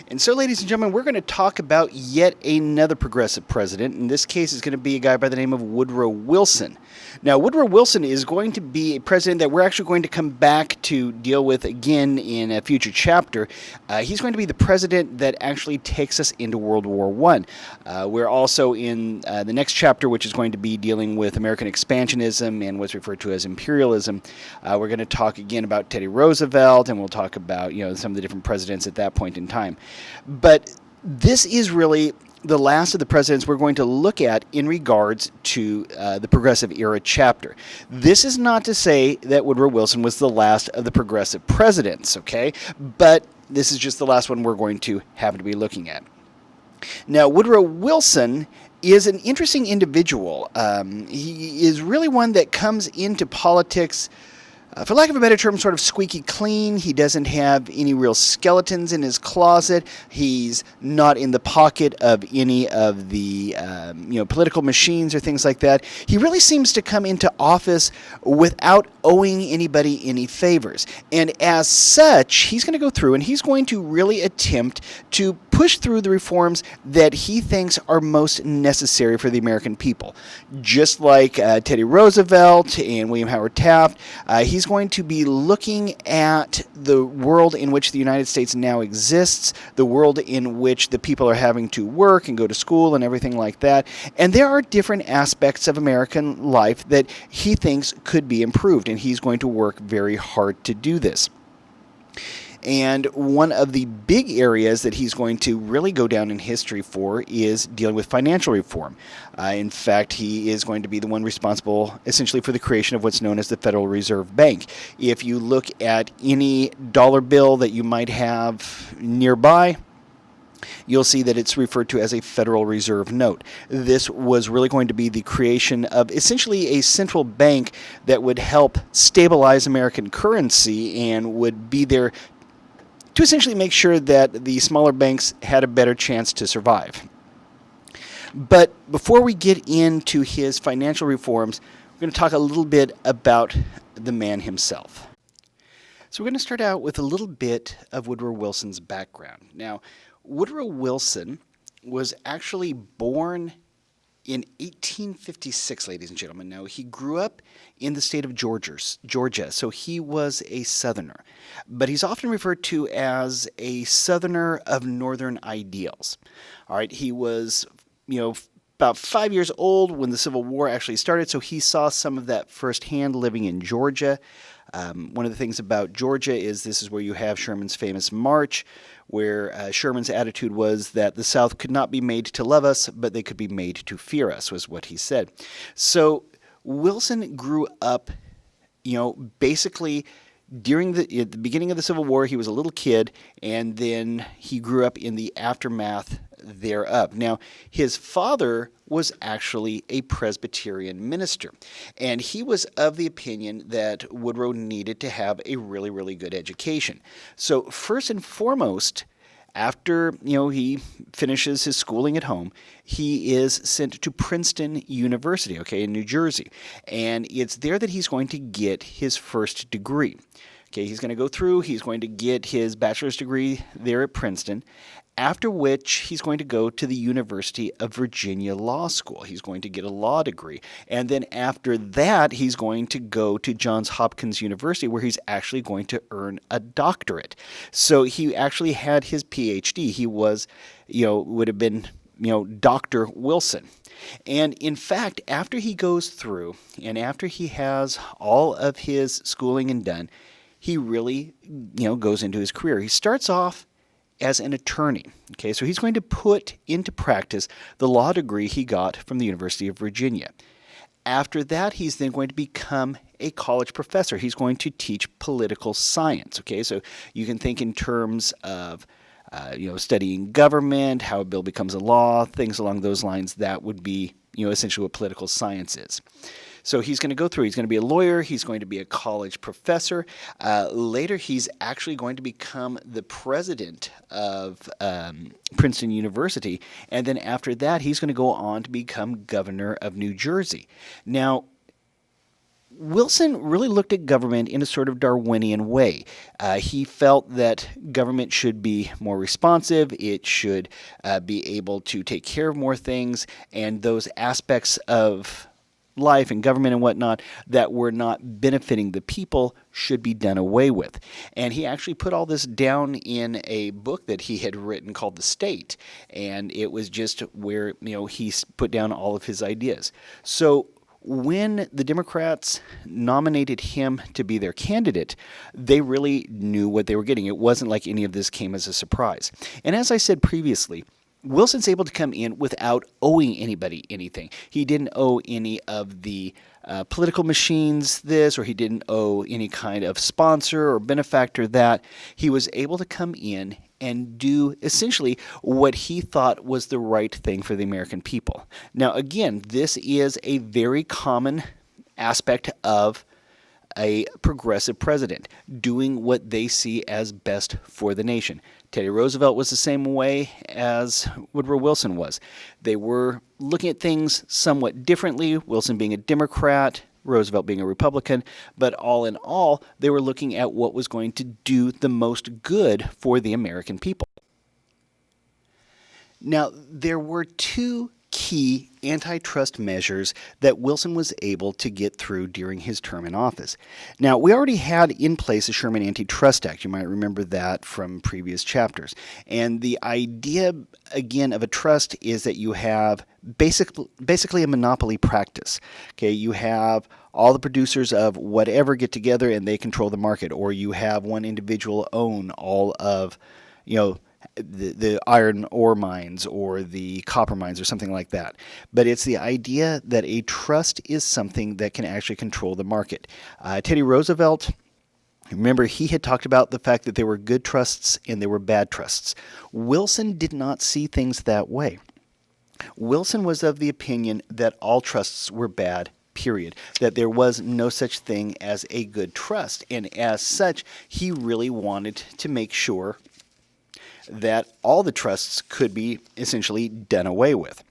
And so, ladies and gentlemen, we're going to talk about yet another progressive president. In this case, is going to be a guy by the name of Woodrow Wilson. Now, Woodrow Wilson is going to be a president that we're actually going to come back to deal with again in a future chapter. He's going to be the president that actually takes us into World War I. We're also in the next chapter, which is going to be dealing with American expansionism and what's referred to as imperialism. We're going to talk again about Teddy Roosevelt, and we'll talk about some of the different presidents at that point in time. But this is really the last of the presidents we're going to look at in regards to the Progressive Era chapter. This is not to say that Woodrow Wilson was the last of the progressive presidents, okay? But this is just the last one we're going to happen to be looking at. Now, Woodrow Wilson is an interesting individual. He is really one that comes into politics, for lack of a better term, sort of squeaky clean. He doesn't have any real skeletons in his closet. He's not in the pocket of any of the political machines or things like that. He really seems to come into office without owing anybody any favors. And as such, he's going to go through and he's going to really attempt to push through the reforms that he thinks are most necessary for the American people. Just like Teddy Roosevelt and William Howard Taft, he's going to be looking at the world in which the United States now exists, the world in which the people are having to work and go to school and everything like that. And there are different aspects of American life that he thinks could be improved, and he's going to work very hard to do this. And one of the big areas that he's going to really go down in history for is dealing with financial reform. In fact, he is going to be the one responsible essentially for the creation of what's known as the Federal Reserve Bank. If you look at any dollar bill that you might have nearby, you'll see that it's referred to as a Federal Reserve note. This was really going to be the creation of essentially a central bank that would help stabilize American currency and would be there to essentially make sure that the smaller banks had a better chance to survive. But before we get into his financial reforms, we're going to talk a little bit about the man himself. So we're going to start out with a little bit of Woodrow Wilson's background. Now, Woodrow Wilson was actually born in 1856, ladies and gentlemen. Now, he grew up in the state of Georgia, so he was a Southerner. But he's often referred to as a Southerner of Northern ideals. All right, he was, about 5 years old when the Civil War actually started, so he saw some of that firsthand living in Georgia. One of the things about Georgia is this is where you have Sherman's famous march, where Sherman's attitude was that the South could not be made to love us, but they could be made to fear us, was what he said. So Wilson grew up, basically at the beginning of the Civil War. He was a little kid, and then he grew up in the aftermath thereof. Now, his father was actually a Presbyterian minister, and he was of the opinion that Woodrow needed to have a really, really good education. So first and foremost, after he finishes his schooling at home, he is sent to Princeton University, in New Jersey, and it's there that he's going to get his first degree. He's going to go through, he's going to get his bachelor's degree there at Princeton, after which he's going to go to the University of Virginia Law School. He's going to get a law degree. And then after that, he's going to go to Johns Hopkins University, where he's actually going to earn a doctorate. So he actually had his PhD. He was, would have been, Dr. Wilson. And in fact, after he goes through and after he has all of his schooling and done, he really, goes into his career. He starts off as an attorney. So he's going to put into practice the law degree he got from the University of Virginia. After that, he's then going to become a college professor. He's going to teach political science. So you can think in terms of studying government, how a bill becomes a law, things along those lines. That would be essentially what political science is. So he's going to go through, he's going to be a lawyer, he's going to be a college professor. Later, he's actually going to become the president of Princeton University. And then after that, he's going to go on to become governor of New Jersey. Now, Wilson really looked at government in a sort of Darwinian way. He felt that government should be more responsive, it should be able to take care of more things, and those aspects of life and government and whatnot that were not benefiting the people should be done away with. And he actually put all this down in a book that he had written called The State, and it was just where he put down all of his ideas. So when the Democrats nominated him to be their candidate, they really knew what they were getting. It wasn't like any of this came as a surprise. And as I said previously, Wilson's able to come in without owing anybody anything. He didn't owe any of the political machines this, or he didn't owe any kind of sponsor or benefactor that. He was able to come in and do essentially what he thought was the right thing for the American people. Now, again, this is a very common aspect of a progressive president, doing what they see as best for the nation. Teddy Roosevelt was the same way as Woodrow Wilson was. They were looking at things somewhat differently, Wilson being a Democrat, Roosevelt being a Republican, but all in all, they were looking at what was going to do the most good for the American people. Now, there were two key antitrust measures that Wilson was able to get through during his term in office. Now, we already had in place the Sherman Antitrust Act. You might remember that from previous chapters. And the idea, again, of a trust is that you have basically a monopoly practice. Okay, you have all the producers of whatever get together and they control the market, or you have one individual own all of, the iron ore mines or the copper mines or something like that. But it's the idea that a trust is something that can actually control the market. Teddy Roosevelt, remember, he had talked about the fact that there were good trusts and there were bad trusts. Wilson did not see things that way. Wilson was of the opinion that all trusts were bad, period, that there was no such thing as a good trust. And as such, he really wanted to make sure that all the trusts could be essentially done away with.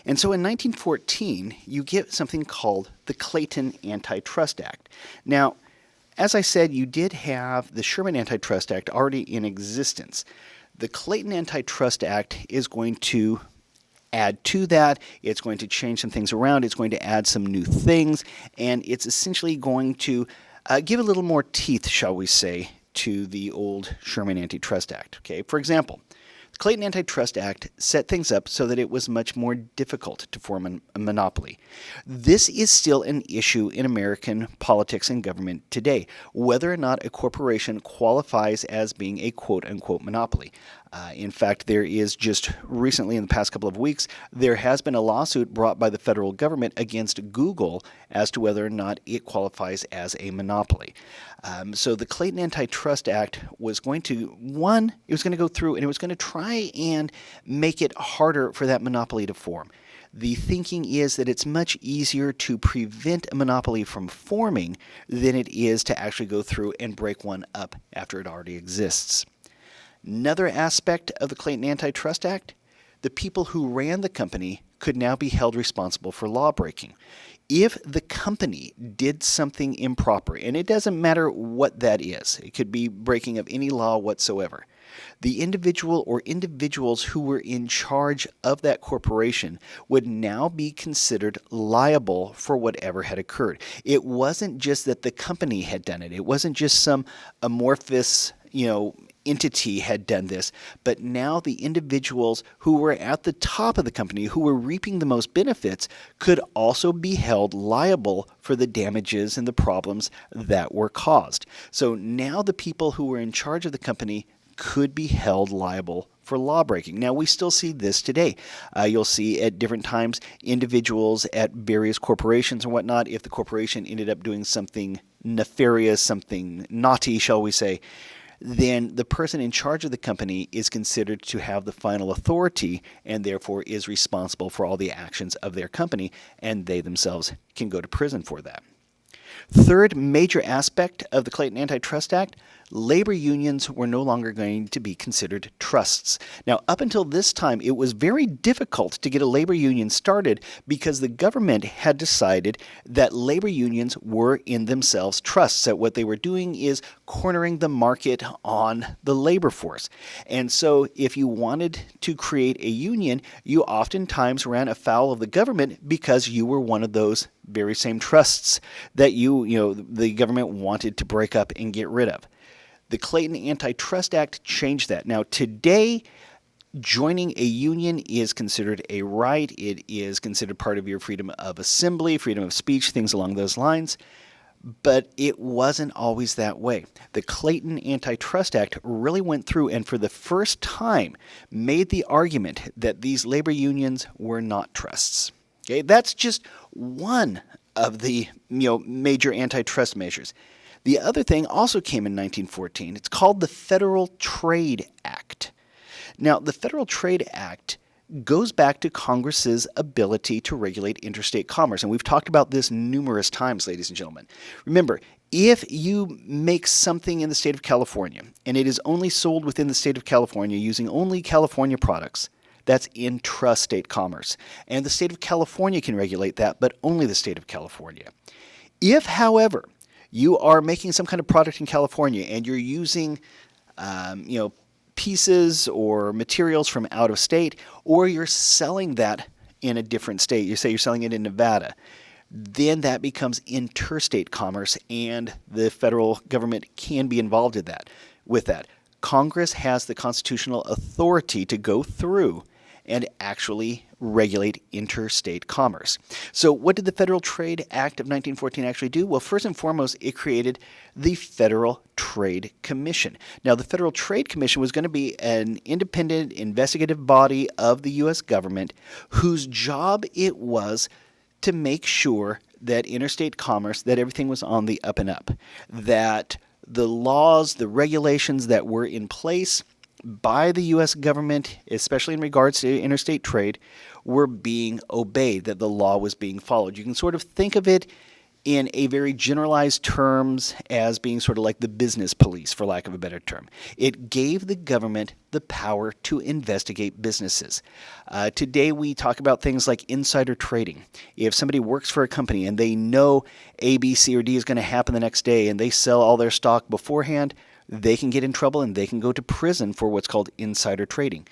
And so in 1914, you get something called the Clayton Antitrust Act. Now, as I said, you did have the Sherman Antitrust Act already in existence. The Clayton Antitrust Act is going to add to that. It's going to change some things around. It's going to add some new things. And it's essentially going to give a little more teeth, shall we say, to the old Sherman Antitrust Act. Okay, for example, the Clayton Antitrust Act set things up so that it was much more difficult to form a monopoly. This is still an issue in American politics and government today, whether or not a corporation qualifies as being a quote-unquote monopoly. In fact, there is just recently, in the past couple of weeks, there has been a lawsuit brought by the federal government against Google as to whether or not it qualifies as a monopoly. So the Clayton Antitrust Act was going to, it was going to go through and it was going to try and make it harder for that monopoly to form. The thinking is that it's much easier to prevent a monopoly from forming than it is to actually go through and break one up after it already exists. Another aspect of the Clayton Antitrust Act, the people who ran the company could now be held responsible for law breaking. If the company did something improper, and it doesn't matter what that is, it could be breaking of any law whatsoever, the individual or individuals who were in charge of that corporation would now be considered liable for whatever had occurred. It wasn't just that the company had done it. It wasn't just some amorphous, entity had done this, but now the individuals who were at the top of the company, who were reaping the most benefits, could also be held liable for the damages and the problems that were caused. So now the people who were in charge of the company could be held liable for lawbreaking. Now, we still see this today. You'll see at different times individuals at various corporations and whatnot, if the corporation ended up doing something nefarious, something naughty, shall we say, then the person in charge of the company is considered to have the final authority and therefore is responsible for all the actions of their company, and they themselves can go to prison for that. Third major aspect of the Clayton Antitrust Act, labor unions were no longer going to be considered trusts. Now, up until this time, it was very difficult to get a labor union started because the government had decided that labor unions were in themselves trusts, that what they were doing is cornering the market on the labor force. And so if you wanted to create a union, you oftentimes ran afoul of the government because you were one of those very same trusts that the government wanted to break up and get rid of. The Clayton Antitrust Act changed that. Now, today, joining a union is considered a right. It is considered part of your freedom of assembly, freedom of speech, things along those lines. But it wasn't always that way. The Clayton Antitrust Act really went through and for the first time made the argument that these labor unions were not trusts. Okay, that's just one of the major antitrust measures. The other thing also came in 1914. It's called the Federal Trade Act. Now, the Federal Trade Act goes back to Congress's ability to regulate interstate commerce. And we've talked about this numerous times, ladies and gentlemen. Remember, if you make something in the state of California and it is only sold within the state of California using only California products, that's intrastate commerce. And the state of California can regulate that, but only the state of California. If, however, you are making some kind of product in California and you're using, pieces or materials from out of state, or you're selling that in a different state, you say you're selling it in Nevada, then that becomes interstate commerce and the federal government can be involved in that. With that, Congress has the constitutional authority to go through and actually regulate interstate commerce. So what did the Federal Trade Act of 1914 actually do? Well, first and foremost, it created the Federal Trade Commission. Now, the Federal Trade Commission was going to be an independent investigative body of the U.S. government whose job it was to make sure that interstate commerce, that everything was on the up and up, that the laws, the regulations that were in place by the U.S. government, especially in regards to interstate trade, were being obeyed, that the law was being followed. You can sort of think of it in a very generalized terms as being sort of like the business police, for lack of a better term. It gave the government the power to investigate businesses. Today we talk about things like insider trading. If somebody works for a company and they know A, B, C, or D is going to happen the next day and they sell all their stock beforehand, they can get in trouble and they can go to prison for what's called insider trading.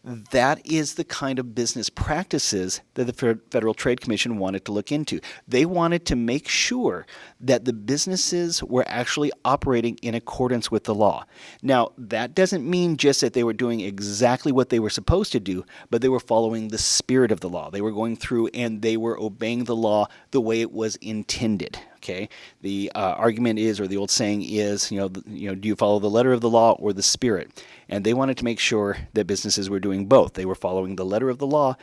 That is the kind of business practices that the Federal Trade Commission wanted to look into. They wanted to make sure that the businesses were actually operating in accordance with the law. Now, that doesn't mean just that they were doing exactly what they were supposed to do, but they were following the spirit of the law. They were going through and they were obeying the law the way it was intended. Okay, the argument is, or the old saying is, do you follow the letter of the law or the spirit? And they wanted to make sure that businesses were doing both. They were following the letter of the law,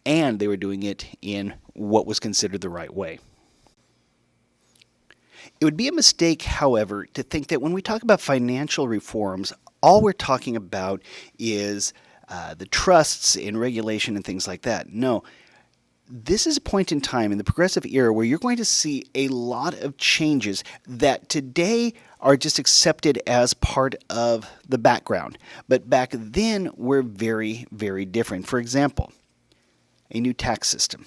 and they were doing it in what was considered the right way. It would be a mistake, however, to think that when we talk about financial reforms, all we're talking about is the trusts and regulation and things like that. No. This is a point in time in the progressive era where you're going to see a lot of changes that today are just accepted as part of the background. But back then were very, very different. For example, a new tax system.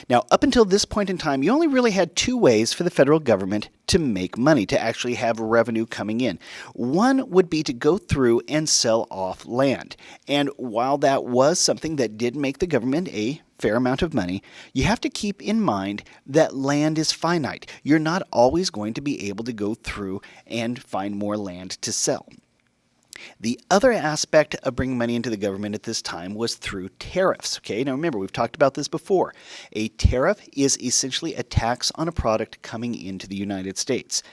Now, up until this point in time, you only really had two ways for the federal government to make money, to actually have revenue coming in. One would be to go through and sell off land. And while that was something that did make the government a fair amount of money, you have to keep in mind that land is finite. You're not always going to be able to go through and find more land to sell. The other aspect of bringing money into the government at this time was through tariffs. Okay, now remember, we've talked about this before. A tariff is essentially a tax on a product coming into the United States.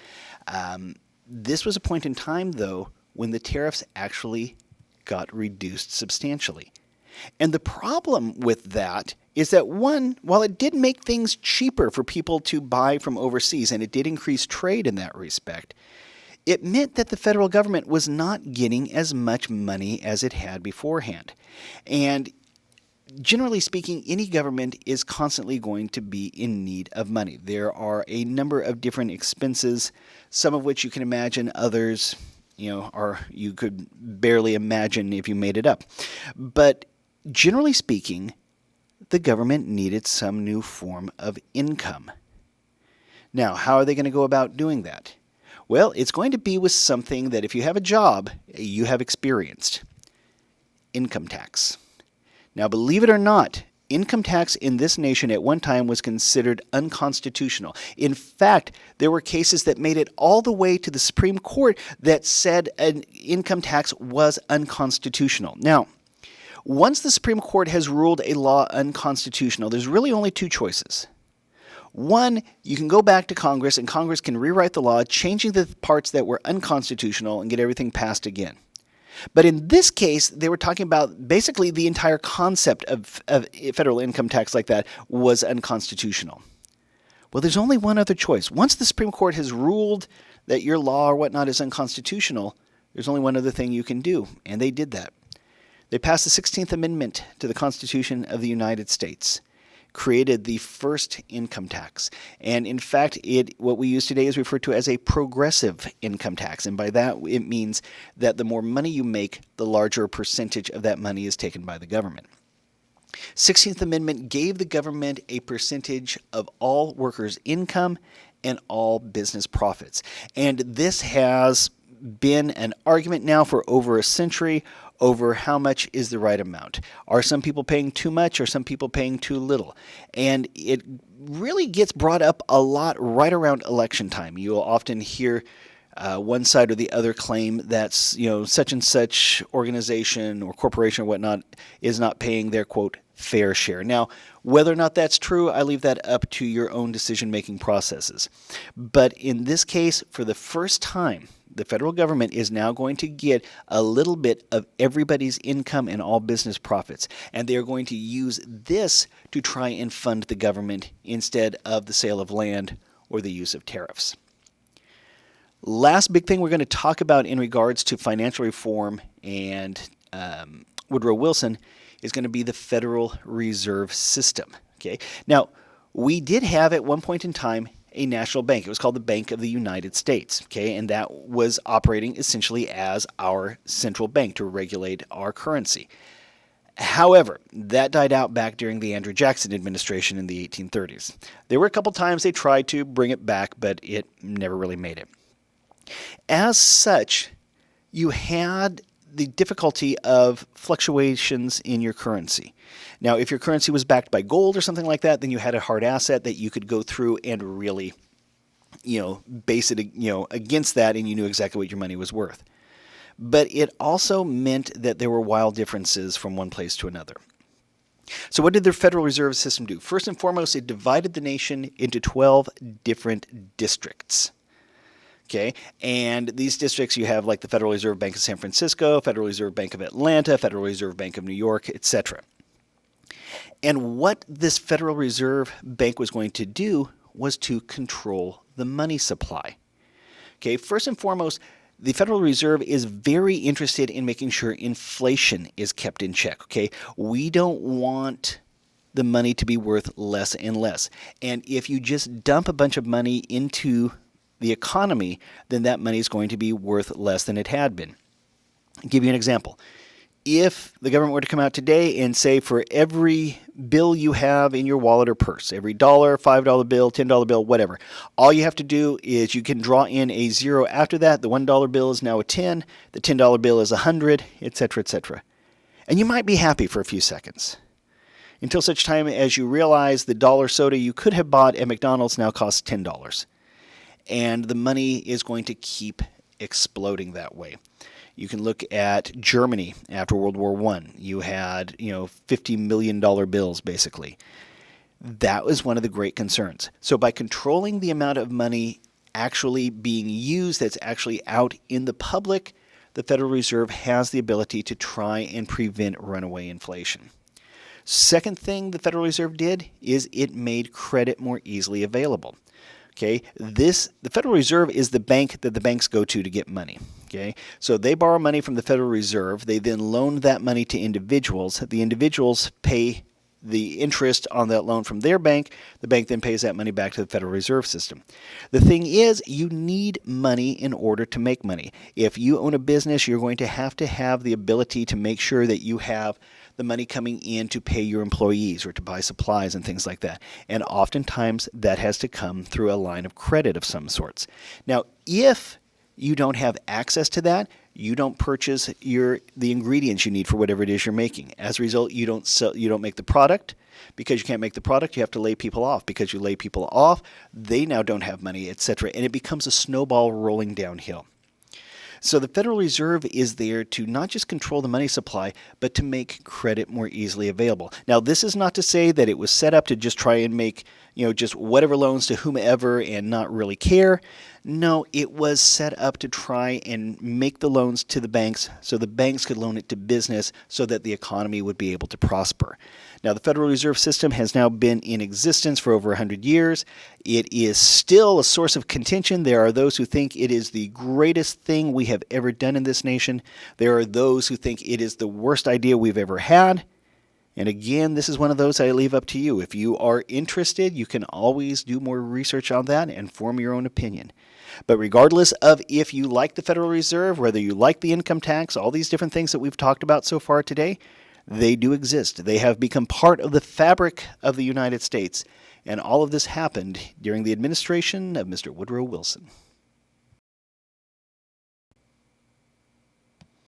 This was a point in time, though, when the tariffs actually got reduced substantially. And the problem with that is that, one, while it did make things cheaper for people to buy from overseas, and it did increase trade in that respect, it meant that the federal government was not getting as much money as it had beforehand. And generally speaking, any government is constantly going to be in need of money. There are a number of different expenses, some of which you can imagine, others or you could barely imagine if you made it up. But generally speaking, the government needed some new form of income. Now, how are they going to go about doing that? Well, it's going to be with something that if you have a job, you have experienced. Income tax. Now, believe it or not, income tax in this nation at one time was considered unconstitutional. In fact, there were cases that made it all the way to the Supreme Court that said an income tax was unconstitutional. Now, once the Supreme Court has ruled a law unconstitutional, there's really only two choices. One, you can go back to Congress and Congress can rewrite the law, changing the parts that were unconstitutional and get everything passed again. But in this case, they were talking about basically the entire concept of federal income tax like that was unconstitutional. Well, there's only one other choice. Once the Supreme Court has ruled that your law or whatnot is unconstitutional, there's only one other thing you can do, and they did that. They passed the 16th Amendment to the Constitution of the United States, created the first income tax. And in fact, what we use today is referred to as a progressive income tax. And by that, it means that the more money you make, the larger percentage of that money is taken by the government. 16th Amendment gave the government a percentage of all workers' income and all business profits. And this has been an argument now for over a century over how much is the right amount. Are some people paying too much or some people paying too little? And it really gets brought up a lot right around election time. You'll often hear one side or the other claim that such and such organization or corporation or whatnot is not paying their, quote, fair share. Now, whether or not that's true, I leave that up to your own decision-making processes. But in this case, for the first time, the federal government is now going to get a little bit of everybody's income and all business profits. And they are going to use this to try and fund the government instead of the sale of land or the use of tariffs. Last big thing we're going to talk about in regards to financial reform and Woodrow Wilson is going to be the Federal Reserve System. Okay. Now, we did have at one point in time a national bank. It was called the Bank of the United States, okay, and that was operating essentially as our central bank to regulate our currency. However, that died out back during the Andrew Jackson administration in the 1830s. There were a couple times they tried to bring it back, but it never really made it. As such, you had the difficulty of fluctuations in your currency. Now, if your currency was backed by gold or something like that, then you had a hard asset that you could go through and really, base it, against that, and you knew exactly what your money was worth. But it also meant that there were wild differences from one place to another. So what did the Federal Reserve System do? First and foremost, it divided the nation into 12 different districts. Okay, and these districts you have like the Federal Reserve Bank of San Francisco, Federal Reserve Bank of Atlanta, Federal Reserve Bank of New York, etc. And what this Federal Reserve Bank was going to do was to control the money supply. Okay, first and foremost, the Federal Reserve is very interested in making sure inflation is kept in check. Okay, we don't want the money to be worth less and less. And if you just dump a bunch of money into the economy, then that money is going to be worth less than it had been. I'll give you an example. If the government were to come out today and say for every bill you have in your wallet or purse, every $1, $5 bill, $10 bill, whatever, all you have to do is you can draw in a zero after that. The $1 bill is now a 10, the $10 bill is 100, etc., etc. And you might be happy for a few seconds until such time as you realize the dollar soda you could have bought at McDonald's now costs $10. And the money is going to keep exploding that way. You can look at Germany after World War I. You had, $50 million bills, basically. That was one of the great concerns. So by controlling the amount of money actually being used that's actually out in the public, the Federal Reserve has the ability to try and prevent runaway inflation. Second thing the Federal Reserve did is it made credit more easily available. Okay, the Federal Reserve is the bank that the banks go to get money. Okay, so they borrow money from the Federal Reserve. They then loan that money to individuals. The individuals pay the interest on that loan from their bank. The bank then pays that money back to the Federal Reserve System. The thing is, you need money in order to make money. If you own a business, you're going to have the ability to make sure that you have the money coming in to pay your employees or to buy supplies and things like that. And oftentimes that has to come through a line of credit of some sorts. Now, if you don't have access to that, you don't purchase the ingredients you need for whatever it is you're making. As a result, you don't make the product. Because you can't make the product, you have to lay people off. Because you lay people off, they now don't have money, etc. And it becomes a snowball rolling downhill. So the Federal Reserve is there to not just control the money supply, but to make credit more easily available. Now, this is not to say that it was set up to just try and make, just whatever loans to whomever and not really care. No, it was set up to try and make the loans to the banks so the banks could loan it to business so that the economy would be able to prosper. Now, the Federal Reserve System has now been in existence for over 100 years. It is still a source of contention. There are those who think it is the greatest thing we have ever done in this nation. There are those who think it is the worst idea we've ever had. And again, this is one of those I leave up to you. If you are interested, you can always do more research on that and form your own opinion. But regardless of if you like the Federal Reserve, whether you like the income tax, all these different things that we've talked about so far today, they do exist. They have become part of the fabric of the United States. And all of this happened during the administration of Mr. Woodrow Wilson.